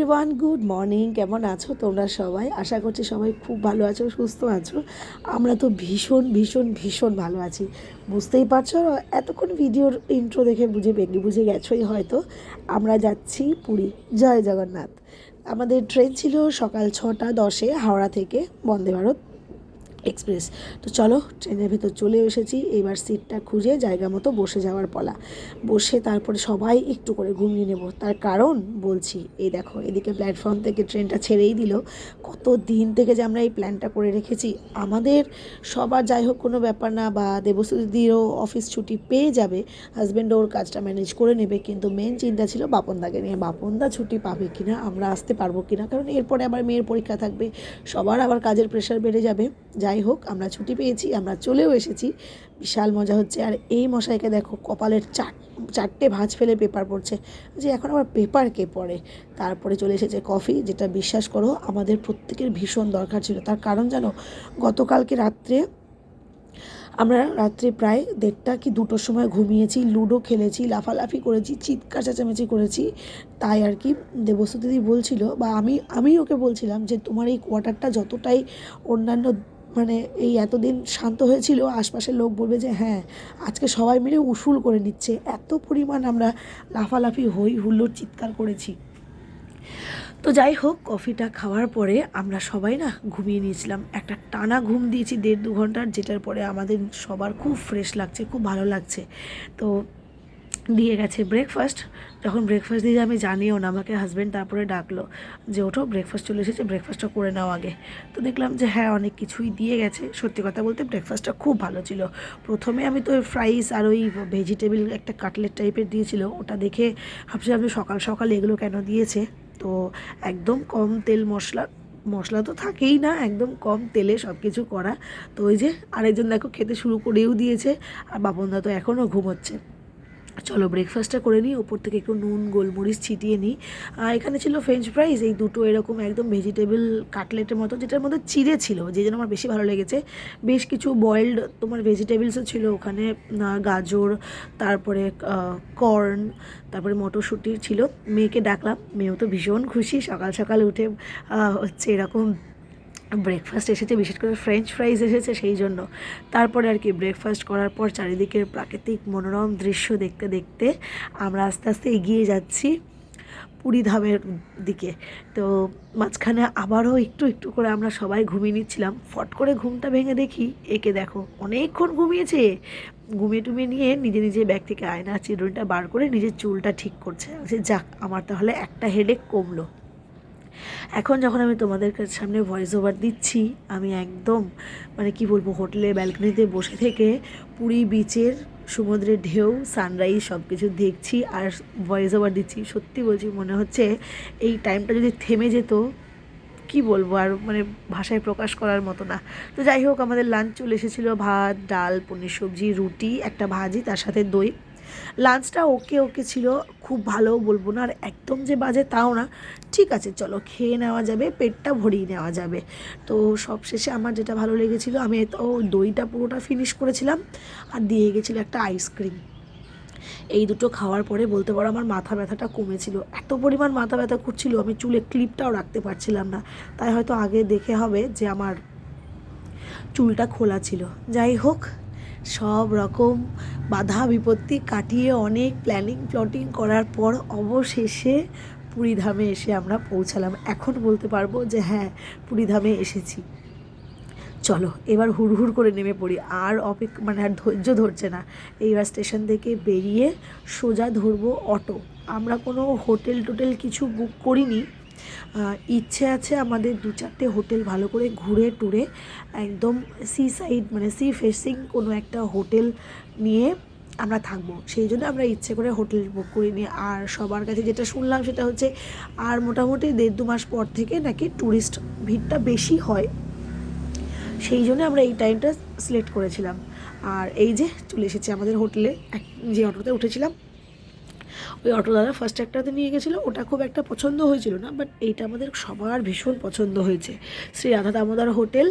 Everyone, good morning. কেমন আছো তোমরা সবাই? আশা করছি সবাই খুব ভালো আছো, সুস্থ আছো। আমরা তো ভীষণ ভীষণ ভীষণ ভালো আছি। বুঝতেই পারছো, এতক্ষণ ভিডিওর ইন্ট্রো দেখে বুঝে গেছোই হয়তো। আমরা যাচ্ছি পুরী। জয় জগন্নাথ। আমাদের ট্রেন ছিল সকাল 6টা 10-এ হাওড়া থেকে, বন্দে ভারত এক্সপ্রেস। তো চলো, ট্রেনের ভেতর চলে এসেছি। এবার সিটটা খুঁজে জায়গা মতো বসে যাওয়ার পালা। বসে তারপরে সবাই একটু করে ঘুমিয়ে নেব। তার কারণ বলছি, এই দেখো, এদিকে প্ল্যাটফর্ম থেকে ট্রেনটা ছেড়েই দিল। কত দিন থেকে যে আমরা এই প্ল্যানটা করে রেখেছি। আমাদের সবার যাই হোক কোনো ব্যাপার না, বা দেবশ্রীদিরও অফিস ছুটি পেয়ে যাবে, হাজব্যান্ডও ওর কাজটা ম্যানেজ করে নেবে, কিন্তু মেন চিন্তা ছিল বাপনদাকে নিয়ে। বাপনদা ছুটি পাবে কিনা, আমরা আসতে পারবো কিনা, কারণ এরপরে আবার মেয়ের পরীক্ষা থাকবে, সবার আবার কাজের প্রেশার বেড়ে যাবে। যাই হোক, আমরা ছুটি পেয়েছি, আমরা চলেও এসেছি। বিশাল মজা হচ্ছে। আর এই মশাইকে দেখো, কপালের চারটে ভাঁজ ফেলে পেপার পড়ছে, যে এখন আবার পেপার কে পড়ে। তারপরে চলে এসেছে কফি, যেটা বিশ্বাস করো আমাদের প্রত্যেকের ভীষণ দরকার ছিল। তার কারণ জানো, গতকালকে রাত্রে আমরা প্রায় 1:30 কি 2টোর সময় ঘুমিয়েছি, লুডো খেলেছি, লাফালাফি করেছি, চিৎকার চেঁচামেচি করেছি। তাই আর কি দেবশ্রী দিদি বলছিল, বা আমি ওকে বলছিলাম যে তোমার এই কোয়ার্টারটা যতটাই অন্যান্য মানে এই এতদিন শান্ত হয়েছিল, আশপাশের লোক বলবে যে হ্যাঁ, আজকে সবাই মিলে উসুল করে নিচ্ছে। এত পরিমাণ আমরা লাফালাফি হই হুল্লোড় চিৎকার করেছি। তো যাই হোক, কফিটা খাওয়ার পরে আমরা সবাই না ঘুমিয়ে নিয়েছিলাম। একটা টানা ঘুম দিয়েছি 1.5-2 ঘন্টার, যেটার পরে আমাদের সবার খুব ফ্রেশ লাগছে, খুব ভালো লাগছে। তো দিয়ে গেছে ব্রেকফাস্ট। যখন ব্রেকফাস্ট দিয়ে আমি জানিও না, আমাকে হাজব্যান্ড তারপরে ডাকলো যে ওঠো, ব্রেকফাস্ট চলে এসেছে, ব্রেকফাস্টটা করে নাও আগে। তো দেখলাম যে হ্যাঁ, অনেক কিছুই দিয়ে গেছে। সত্যি কথা বলতে ব্রেকফাস্টটা খুব ভালো ছিল। প্রথমে আমি তো ফ্রাইস আর ওই ভেজিটেবল একটা কাটলেট টাইপের দিয়েছিল, ওটা দেখে ভাবছিলাম যে সকাল সকাল এগুলো কেন দিয়েছে। তো একদম কম তেল মশলা তো থাকেই না, একদম কম তেলে সব কিছু করা। তো ওই যে আরেকজন দেখো খেতে শুরু করেও দিয়েছে, আর বাপনদা তো এখনও ঘুমোচ্ছে। চলো ব্রেকফাস্টটা করে নিই, ওপর থেকে একটু নুন গোলমরিচ ছিটিয়ে নিই। এখানে ছিল ফ্রেঞ্চ ফ্রাইজ, এই দুটো এরকম একদম ভেজিটেবল কাটলেটের মতো, যেটার মধ্যে চিড়ে ছিল, যে জন্য আমার বেশি ভালো লেগেছে। বেশ কিছু বয়েলড তোমার ভেজিটেবলসও ছিল ওখানে, গাজর, তারপরে কর্ন, তারপরে মটরশুঁটি ছিল। মেয়েকে ডাকলাম, মেয়েও তো ভীষণ খুশি, সকাল সকাল উঠে হচ্ছে এরকম ব্রেকফাস্ট এসেছে, বিশেষ করে ফ্রেঞ্চ ফ্রাইজ এসেছে সেই জন্য। তারপরে আর কি ব্রেকফাস্ট করার পর চারিদিকের প্রাকৃতিক মনোরম দৃশ্য দেখতে দেখতে আমরা আস্তে আস্তে এগিয়ে যাচ্ছি পুরী ধামের দিকে। তো মাঝখানে আবারও একটু একটু করে আমরা সবাই ঘুমিয়ে নিচ্ছিলাম। ফট করে ঘুমটা ভেঙে দেখি, একে দেখো অনেকক্ষণ ঘুমিয়েছে। ঘুমিয়ে টুমিয়ে নিয়ে নিজে নিজে ব্যাগ থেকে আয়না চিরুনিটা বার করে নিজের চুলটা ঠিক করছে। যাক, আমার তাহলে একটা হেডেক কমলো। এখন যখন আমি তোমাদের সামনে ভয়েস ওভার দিচ্ছি, আমি একদম মানে কি বলবো, হোটেলের ব্যালকনিতে বসে থেকে পুরী বিচের সমুদ্রের ঢেউ, সানরাইজ সব কিছু দেখছি আর ভয়েস ওভার দিচ্ছি। সত্যি বলছি, মনে হচ্ছে এই টাইমটা যদি থেমে যেত, কি বলবো আর, মানে ভাষায় প্রকাশ করার মতো না। তো যাই হোক, আমাদের লাঞ্চ চলে এসেছিলো, ভাত, ডাল, পনির সবজি, রুটি, একটা ভাজি, তার সাথে দই। লাঞ্চটা ওকে ওকে ছিল, খুব ভালোও বলবো না, আর একদম যে বাজে তাও না। ঠিক আছে, চলো খেয়ে নেওয়া যাবে, পেটটা ভরিয়ে নেওয়া যাবে। তো সবশেষে আমার যেটা ভালো লেগেছিলো, আমি তো দইটা পুরোটা ফিনিশ করেছিলাম, আর দিয়ে গেছিলো একটা আইসক্রিম। এই দুটো খাওয়ার পরে বলতে পারো আমার মাথা ব্যথাটা কমেছিল। এত পরিমাণ মাথা ব্যথা করছিল, আমি চুলে ক্লিপটাও রাখতে পারছিলাম না। তাই হয়তো আগে দেখে হবে যে আমার চুলটা খোলা ছিল। যাই হোক, সব রকম বাধা বিপত্তি কাটিয়ে অনেক প্লটিং করার পর অবশেষে পুরীধামে এসে আমরা পৌঁছালাম। এখন বলতে পারবো যে হ্যাঁ, পুরীধামে এসেছি। চলো এবার হুড়হুড় করে নেমে পড়ি, আর মানে আর ধৈর্য ধরছে না। এইবার স্টেশন থেকে বেরিয়ে সোজা ধরবো অটো। আমরা কোনো হোটেল কিছু বুক করিনি। ইচ্ছে আছে আমাদের 2-4টে হোটেল ভালো করে ঘুরে টুরে, একদম সি সাইড মানে সি ফেসিং কোনো একটা হোটেল নিয়ে আমরা থাকবো। সেই জন্য আমরা ইচ্ছে করে হোটেল বুক করিনি। আর সবার কাছে যেটা শুনলাম সেটা হচ্ছে, আর মোটামুটি 1.5-2 মাস পর থেকে নাকি ট্যুরিস্ট ভিড়টা বেশি হয়, সেই জন্য আমরা এই টাইমটা সিলেক্ট করেছিলাম। আর এই যে চলে এসেছি আমাদের হোটেলে। যে অটোতে উঠেছিলাম, ওই অটো দাদা ফার্স্ট একটাতে নিয়ে গেছিলো, ওটা খুব একটা পছন্দ হয়েছিল না, বাট এইটা আমাদের সবার ভীষণ পছন্দ হয়েছে। শ্রী রাধা দামোদর হোটেল,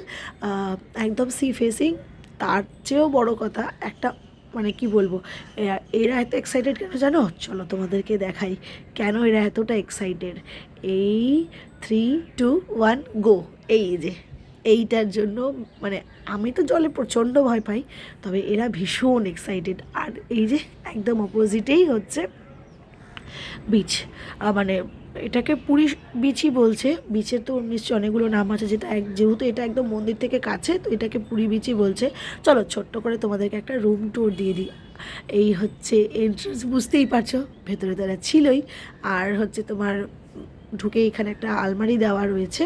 একদম সি ফেসিং। তার চেয়েও বড় কথা, একটা মানে কি বলবো, এরা এত এক্সাইটেড কেন জানো? চলো তোমাদেরকে দেখাই কেন এরা এতটা এক্সাইটেড। এই 3, 2, 1 গো। এই যে এইটার জন্য, মানে আমি তো জলে প্রচণ্ড ভয় পাই, তবে এরা ভীষণ এক্সাইটেড। আর এই যে একদম অপোজিটেই হচ্ছে বিচ, মানে এটাকে পুরী বিচই বলছে। বিচের তো নিশ্চয়ই অনেকগুলো নাম আছে, যেহেতু এটা একদম মন্দির থেকে কাছে, তো এটাকে পুরী বিচই বলছে। চলো ছোট্ট করে তোমাদেরকে একটা রুম ট্যুর দিয়ে দিই। এই হচ্ছে এন্ট্রান্স, বুঝতেই পারছো ভেতরে তারা ছিলই। আর হচ্ছে তোমার ঢুকে এখানে একটা আলমারি দেওয়া রয়েছে,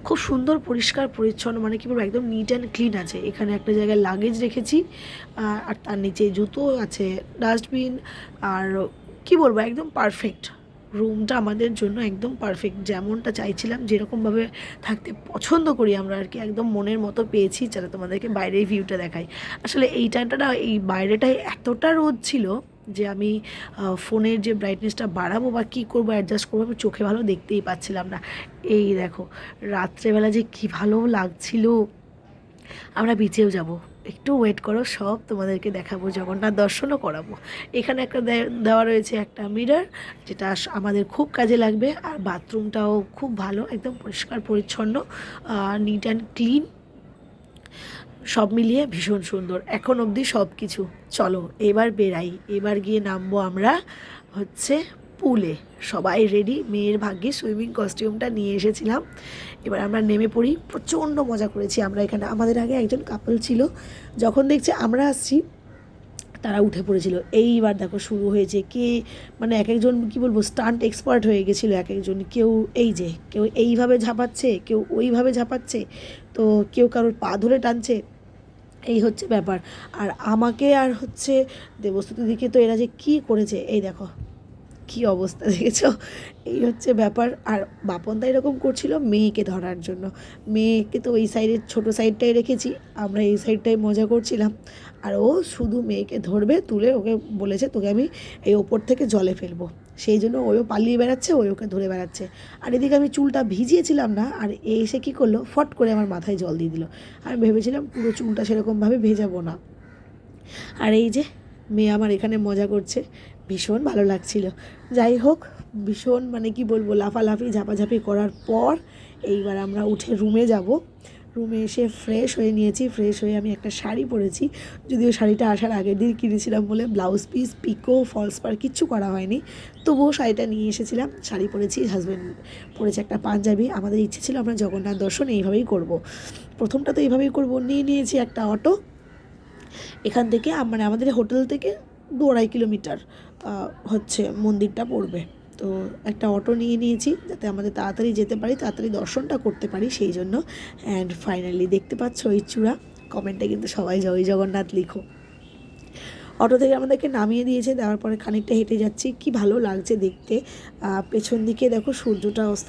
খুব সুন্দর পরিষ্কার পরিচ্ছন্ন, মানে কী বলবো একদম নিট অ্যান্ড ক্লিন আছে। এখানে একটা জায়গায় লাগেজ রেখেছি, আর তার নিচে জুতো আছে, ডাস্টবিন, আর কি বলবো একদম পারফেক্ট। রুমটা আমাদের জন্য একদম পারফেক্ট, যেমনটা চাইছিলাম, যেরকমভাবে থাকতে পছন্দ করি আমরা আর কি, একদম মনের মতো পেয়েছি। চলো তোমাদেরকে বাইরের ভিউটা দেখাই। আসলে এই টাইমটা না, এই বাইরেটায় এতটা রোদ ছিল যে আমি ফোনের যে ব্রাইটনেসটা বাড়াবো বা কী করবো অ্যাডজাস্ট করবো, আমি চোখে ভালো দেখতেই পাচ্ছিলাম না। এই দেখো রাত্রেবেলা যে কী ভালো লাগছিল। আমরা বিচেও যাব, একটু ওয়েট করো, সব তোমাদেরকে দেখাবো, জগন্নাথ দর্শনও করাবো। এখানে একটা দেওয়া রয়েছে একটা মিরর, যেটা আমাদের খুব কাজে লাগবে। আর বাথরুমটাও খুব ভালো, একদম পরিষ্কার পরিচ্ছন্ন, নিট অ্যান্ড ক্লিন, সব মিলিয়ে ভীষণ সুন্দর এখন অবধি সব কিছু। চলো এবার বেরাই, এবার গিয়ে নামবো আমরা হচ্ছে পুলে। সবাই রেডি, মেয়ের ভাগ্যে সুইমিং কস্টিউমটা নিয়ে এসেছিলাম। এবার আমরা নেমে পড়ি, প্রচণ্ড মজা করেছি আমরা এখানে। আমাদের আগে একজন কাপল ছিল, যখন দেখছে আমরা আসছি তারা উঠে পড়েছিল। এইবার দেখো শুরু হয়েছে, কে মানে এক একজন কী বলবো স্টান্ট এক্সপার্ট হয়ে গেছিলো এক একজন। কেউ এই যে কেউ এইভাবে ঝাঁপাচ্ছে, কেউ ওইভাবে ঝাঁপাচ্ছে, তো কেউ কারোর পা ধরে টানছে, এই হচ্ছে ব্যাপার। আর আমাকে আর হচ্ছে দেবস্তুতি দিকে তো এরা যে কী করেছে, এই দেখো কী অবস্থা দেখেছো, এই হচ্ছে ব্যাপার। আর বাপনদা এরকম করছিল মেয়েকে ধরার জন্য, মেয়েকে তো ওই সাইডের ছোটো সাইডটাই রেখেছি, আমরা এই সাইডটাই মজা করছিলাম। আর ও শুধু মেয়েকে ধরবে, তুলে ওকে বলেছে তোকে আমি এই ওপর থেকে জলে ফেলবো, সেই জন্য ওও পালিয়ে বেড়াচ্ছে, ওকে ধরে বেড়াচ্ছে। আর এদিকে আমি চুলটা ভিজিয়েছিলাম না, আর এসে কী করলো, ফট করে আমার মাথায় জল দিয়ে দিল। আমি ভেবেছিলাম পুরো চুলটা সেরকমভাবে ভেজাবো না। আর এই যে মেয়ে আমার এখানে মজা করছে, ভীষণ ভালো লাগছিল। যাই হোক, ভীষণ মানে কি বলবো লাফালাফি ঝাপাঝাপি করার পর এইবার আমরা উঠে রুমে যাব। রুমে এসে ফ্রেশ হয়ে নিয়েছি, ফ্রেশ হয়ে আমি একটা শাড়ি পরেছি, যদিও শাড়িটা আসার আগের দিন কিনেছিলাম বলে ব্লাউজ পিস পিকো ফলস পার কিচ্ছু করা হয়নি, তবুও শাড়িটা নিয়ে এসেছিলাম। শাড়ি পরেছি, হাজব্যান্ড পরেছে একটা পাঞ্জাবি। আমাদের ইচ্ছে ছিল আমরা জগন্নাথ দর্শন এইভাবেই করব, প্রথমটা তো এইভাবেই করব। নিয়েছি একটা অটো, এখান থেকে মানে আমাদের হোটেল থেকে 2-2.5 কিলোমিটার হচ্ছে মন্দিরটা পড়বে। তো একটা অটো নিয়ে নিয়েছি যাতে আমাদের তাড়াতাড়ি যেতে পারি, তাড়াতাড়ি দর্শনটা করতে পারি সেই জন্য। অ্যান্ড ফাইনালি দেখতে পাচ্ছ ওই চূড়া, কমেন্টে কিন্তু সবাই জয় জগন্নাথ লিখো। অটো থেকে আমাদেরকে নামিয়ে দিয়েছে, দেওয়ার পরে খানিকটা হেঁটে যাচ্ছি, কি ভালো লাগছে দেখতে। পেছন দিকে দেখো সূর্যটা অস্ত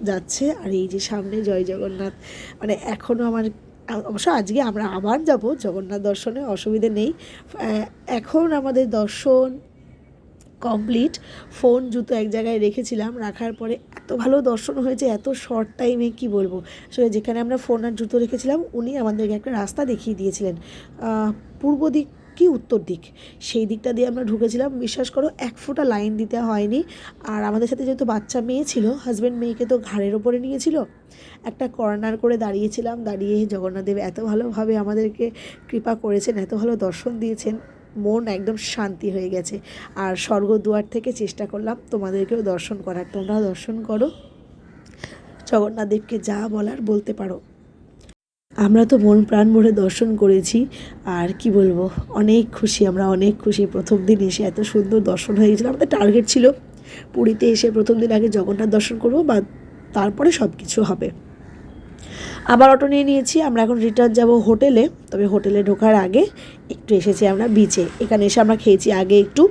যাচ্ছে, আর এই যে সামনে জয় জগন্নাথ, মানে এখনও আমার, অবশ্য আজকে আমরা আবার যাব জগন্নাথ দর্শনে, অসুবিধে নেই। এখন আমাদের দর্শন কমপ্লিট। ফোন জুতো এক জায়গায় রেখেছিলাম, রাখার পরে এত ভালো দর্শন হয়েছে এত শর্ট টাইমে, কি বলবো। আসলে যেখানে আমরা ফোন আর জুতো রেখেছিলাম উনি আমাদেরকে একটা রাস্তা দেখিয়ে দিয়েছিলেন, পূর্ব দিক কি উত্তর দিক, সেই দিকটা দিয়ে আমরা ঢুকেছিলাম। বিশ্বাস করো 1 ফোঁটা লাইন দিতে হয়নি। আর আমাদের সাথে যেহেতু বাচ্চা মেয়ে ছিল, হাজব্যান্ড মেয়েকে তো ঘাড়ের ওপরে নিয়েছিল, একটা কর্নার করে দাঁড়িয়েছিলাম। দাঁড়িয়ে জগন্নাথদেব এত ভালোভাবে আমাদেরকে কৃপা করেছেন, এত ভালো দর্শন দিয়েছেন, মন একদম শান্তি হয়ে গেছে। আর স্বর্গদুয়ার থেকে চেষ্টা করলাম তোমাদেরকেও দর্শন করার, তোমরাও দর্শন করো, জগন্নাথদেবকে যা বলার বলতে পারো। আমরা তো মন প্রাণ ভরে দর্শন করেছি, আর কি বলবো অনেক খুশি, আমরা অনেক খুশি। প্রথম দিন এসে এত সুন্দর দর্শন হয়ে গেছিলো। আমাদের টার্গেট ছিল পুরীতে এসে প্রথম দিন আগে জগন্নাথ দর্শন করবো, বা তারপরে সব কিছু হবে। আবার অটো নিয়ে নিয়েছি, আমরা এখন রিটার্ন যাব হোটেলে। তবে হোটেলে ঢোকার আগে একটু এসেছি আমরা বিচে। এখানে এসে আমরা খেয়েছি আগে একটু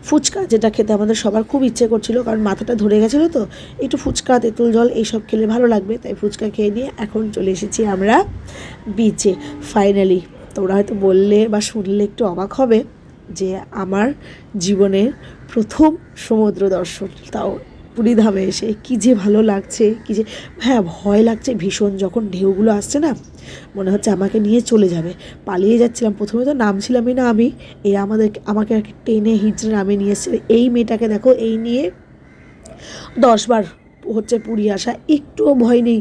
ফুচকা, যেটা খেতে আমাদের সবার খুব ইচ্ছে করছিল, কারণ মাথাটা ধরে গেছিলো, তো একটু ফুচকা তেঁতুল জল এইসব খেলে ভালো লাগবে, তাই ফুচকা খেয়ে নিয়ে এখন চলে এসেছি আমরা বিচে ফাইনালি। তোমরা হয়তো বললে বা শুনলে একটু অবাক হবে যে আমার জীবনের প্রথম সমুদ্র দর্শন, তাও পুরীধামে এসে কী যে ভালো লাগছে, কী যে, হ্যাঁ ভয় লাগছে ভীষণ, যখন ঢেউগুলো আসছে না মনে হচ্ছে আমাকে নিয়ে চলে যাবে। পালিয়ে যাচ্ছিলাম, প্রথমে তো নামছিলামই না আমি, আমাকে আর কি টেনে হিঁচড়ে নামিয়ে নিয়ে এসেছে। এই মেয়েটাকে দেখো, এই নিয়ে 10 বার হচ্ছে পুরী আসা, একটুও ভয় নেই,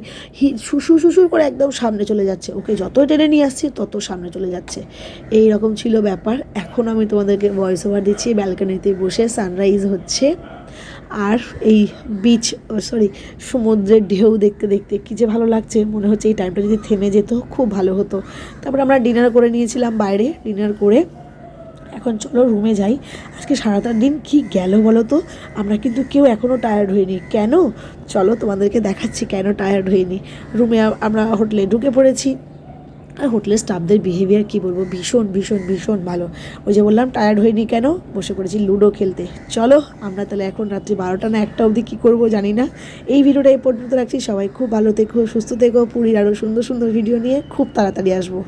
শুশুর শুশুর করে একদম সামনে চলে যাচ্ছে, ওকে যতই টেনে নিয়ে আসছি তত সামনে চলে যাচ্ছে। এই রকম ছিল ব্যাপার। এখন আমি তোমাদেরকে ভয়েস ওভার দিচ্ছি ব্যালকনিতে বসে, সানরাইজ হচ্ছে আর এই বিচ, সরি সমুদ্রের ঢেউ দেখতে দেখতে কী যে ভালো লাগছে, মনে হচ্ছে এই টাইমটা যদি থেমে যেত খুব ভালো হতো। তারপর আমরা ডিনার করে নিয়েছিলাম বাইরে, ডিনার করে এখন চলো রুমে যাই। আজকে সারাটা দিন কি গেল বলো তো, আমরা কিন্তু কেউ এখনও টায়ার্ড হইনি। কেন, চলো তোমাদেরকে দেখাচ্ছি কেন টায়ার্ড হইনি। রুমে আমরা হোটেলে ঢুকে পড়েছি, আর হোটেলের স্টাফদের বিহেভিয়ার কী বলবো, ভীষণ ভীষণ ভীষণ ভালো। ওই যে বললাম টায়ার্ড হইনি কেন, বসে পড়েছি লুডো খেলতে। চলো আমরা তাহলে এখন রাত্রি 12টা না 1টা অবধি কী করবো জানি না। এই ভিডিওটা এই পর্যন্ত রাখছি, সবাই খুব ভালো থেকো, সুস্থ থেকো, পুরীর আরও সুন্দর সুন্দর ভিডিও নিয়ে খুব তাড়াতাড়ি আসবো।